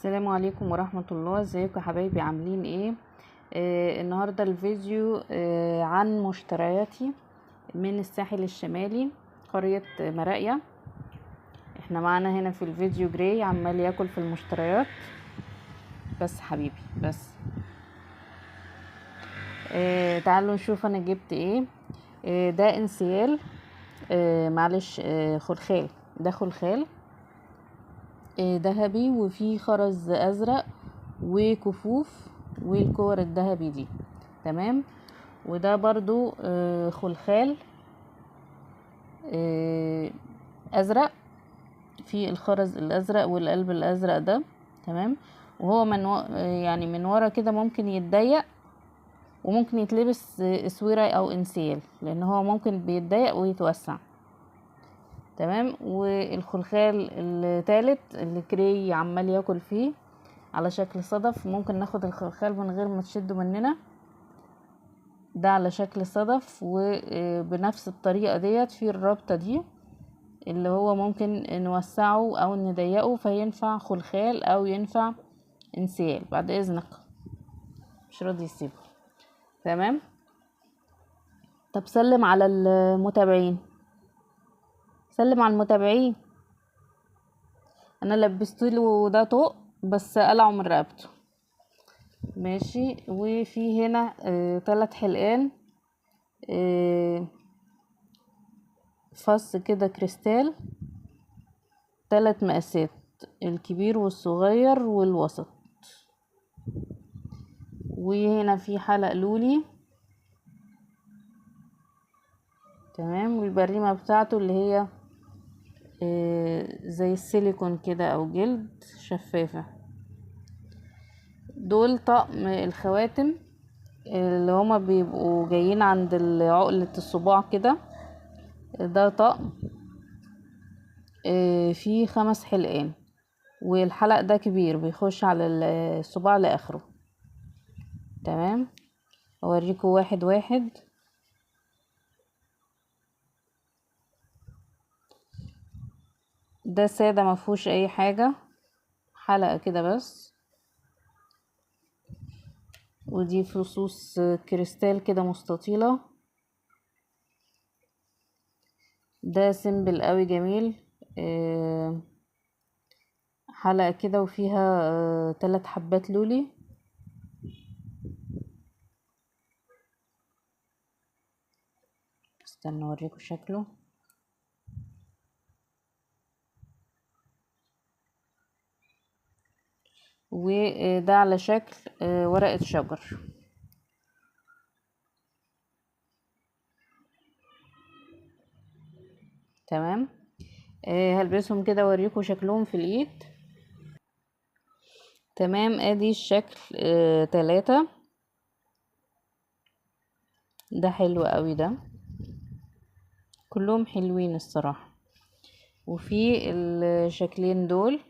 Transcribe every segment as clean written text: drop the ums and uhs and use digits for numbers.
السلام عليكم ورحمة الله. ازيكم يا حبايبي، عاملين ايه؟ النهاردة الفيديو عن مشترياتي من الساحل الشمالي، قرية مراقية. احنا معانا هنا في الفيديو جراي عمال ياكل في المشتريات. بس حبيبي بس تعالوا نشوف انا جبت ايه. ده انسيال، معلش، خلخال. ده خلخال ذهبي وفيه خرز ازرق وكفوف والكور الذهبي دي، تمام. وده برضو خلخال ازرق في الخرز الازرق والقلب الازرق ده، تمام. وهو يعني من ورا كده ممكن يتضيق وممكن يتلبس اسوره او انسيال، لان هو ممكن بيتضيق ويتوسع، تمام. والخلخال الثالث اللي كري عمال ياكل فيه على شكل صدف، ممكن ناخد الخلخال من غير ما تشده مننا، ده على شكل صدف. وبنفس الطريقة ديت في الرابطة دي اللي هو ممكن نوسعه او نضيقه فينفع خلخال او ينفع انسيال. بعد اذنك، مش راضي يسيبه، تمام. طب سلم على المتابعين، سلم على المتابعين. انا لبستله ده طوق بس قلعه من رقبته، ماشي. وفي هنا 3 حلقان فص كده كريستال، 3 مقاسات، الكبير والصغير والوسط. وهنا في حلق لولي، تمام. والبريمة بتاعته اللي هي زي السيليكون كده او جلد شفافة. دول طقم الخواتم اللي هما بيبقوا جايين عند عقلة الصباع كده. ده طقم فيه 5 حلقان، والحلق ده كبير بيخش على الصباع لاخره، تمام. اوريكم واحد واحد. ده سادة مفهوش اي حاجة، حلقة كده بس. ودي فصوص كريستال كده مستطيلة. ده سيمبل قوي جميل، حلقة كده وفيها 3 حبات لولي. استنى اوريكم شكله. وده على شكل ورقة شجر، تمام. هلبسهم كده اوريكم شكلهم في الايد، تمام. ادي الشكل 3. ده حلو قوي، ده كلهم حلوين الصراحة. وفي الشكلين دول،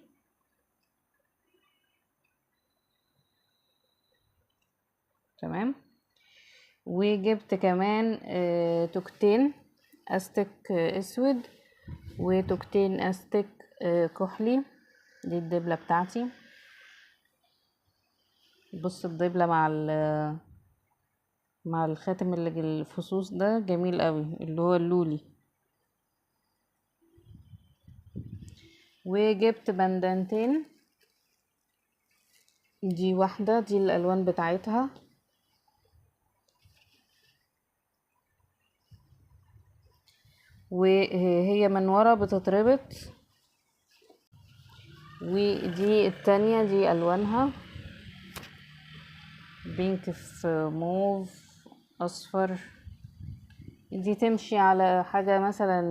تمام. وجبت كمان توكتين استك اسود وتوكتين استك كحلي. دي الدبلة بتاعتي. بص الدبلة مع الخاتم اللي الفصوص ده جميل قوي، اللي هو اللولي. وجبت بندانتين، دي واحدة، دي الالوان بتاعتها، وهي من ورا بتتربط. ودي التانية، دي الوانها بينك في موف اصفر. دي تمشي على حاجة مثلا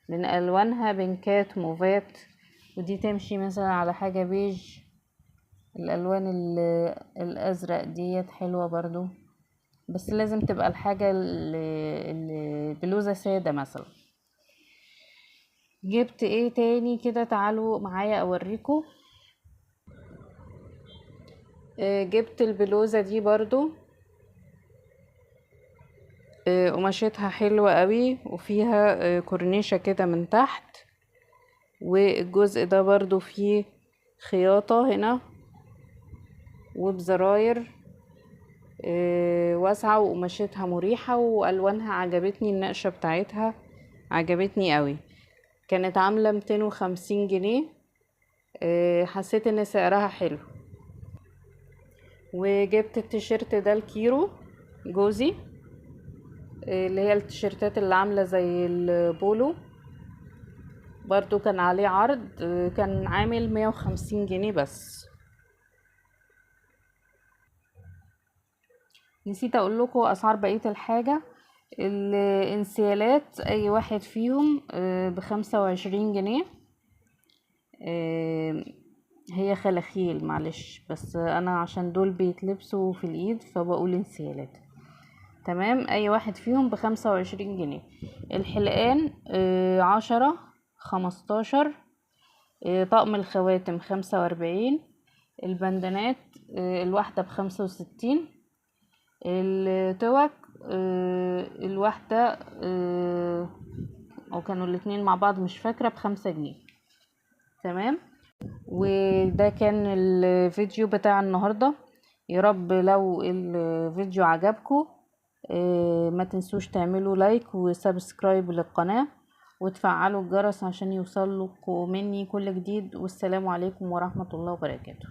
من الوانها بينكات موفات، ودي تمشي مثلا على حاجة بيج. الالوان الازرق ديت حلوة برضو، بس لازم تبقى الحاجة البلوزة سادة مثلا. جبت ايه تاني كده، تعالوا معايا اوريكم. جبت البلوزة دي برضو، قماشتها حلوة قوي وفيها كورنيشة كده من تحت، والجزء ده برضو فيه خياطة هنا وبزراير واسعة وقماشتها مريحة والوانها عجبتني، النقشة بتاعتها عجبتني قوي. كانت عاملة 250 جنيه. حسيت ان سعرها حلو. وجبت التيشيرت ده الكيرو جوزي، اللي هي التيشيرتات اللي عاملة زي البولو، برضو كان عليه عرض، كان عامل 150 جنيه بس. نسيت اقول لكم اسعار بقية الحاجة. الانسيالات اي واحد فيهم ب25 جنيه. هي خلاخيل معلش، بس انا عشان دول بيتلبسوا في الايد فبقول انسيالات. تمام، اي واحد فيهم ب25 جنيه. الحلقان 10 15. طقم الخواتم 45. البندانات الواحدة ب65. التوك الواحدة او كانوا الاتنين مع بعض مش فاكرة ب5 جنيه. تمام. وده كان الفيديو بتاع النهاردة. يا رب لو الفيديو عجبكم ما تنسوش تعملوا لايك وسبسكرايب للقناة وتفعلوا الجرس عشان يوصل لكم مني كل جديد. والسلام عليكم ورحمة الله وبركاته.